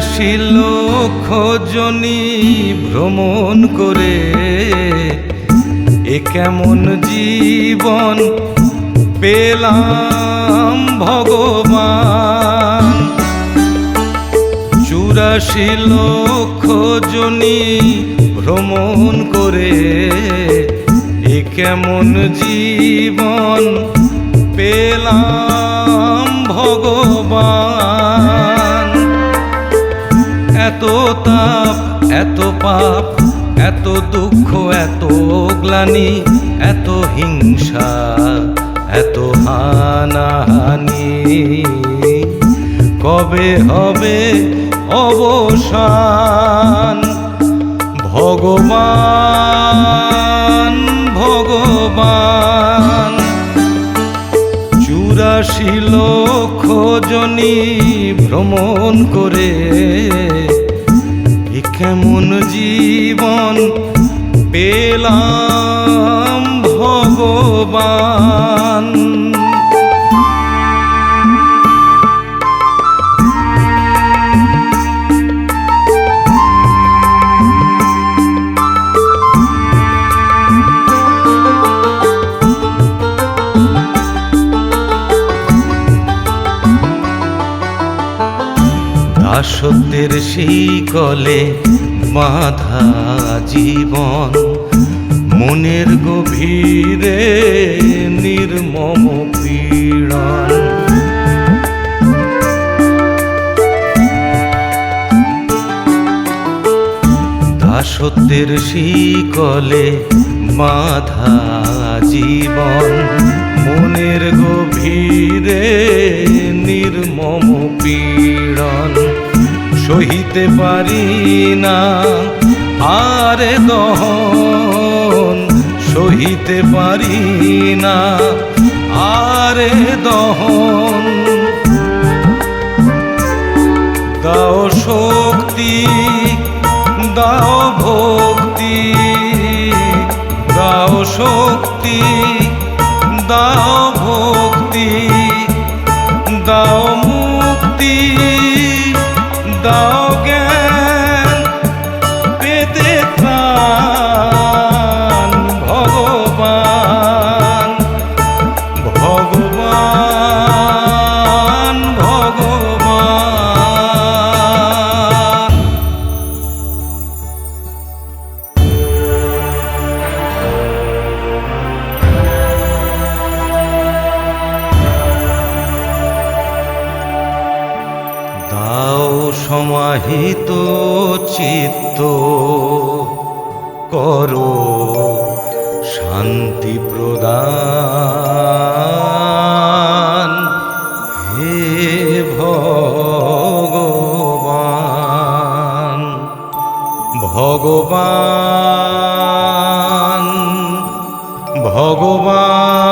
84 লক্ষ যোনি ভ্রমণ করে এ কেমন জীবন পেলাম ভগবান। 84 লক্ষ যোনি ভ্রমণ করে এ কেমন জীবন পেলাম ভগবান। এত তাপ, এত পাপ, এত দুঃখ, এত গ্লানি, এত হিংসা, এত হানাহানি, কবে হবে অবসান? ভগবান ভগবান। 84 লক্ষ যোনি ভ্রমণ করে এ কেমন জীবন পেলাম ভগবান। দাসত্বের শিকলে বাঁধা জীবন, মনের গভীরে নির্মম পীড়ন। দাসত্বের শিকলে বাঁধা জীবন, মনের গভীরে নির্মম পীড়ন। সহিতে পারি না আর দহন, সহিতে পারি না আর দহন। দাও শক্তি, দাও ভক্তি, দাও শক্তি, দাও ভক্তি, দাও মুক্তি, দাও জ্ঞান, পেতে ত্রাণ। ভগবান ভগবান ভগবান। দাও সমাহিত চিত্ত, করো শান্তি প্রদান। হে ভগবান ভগবান ভগবান।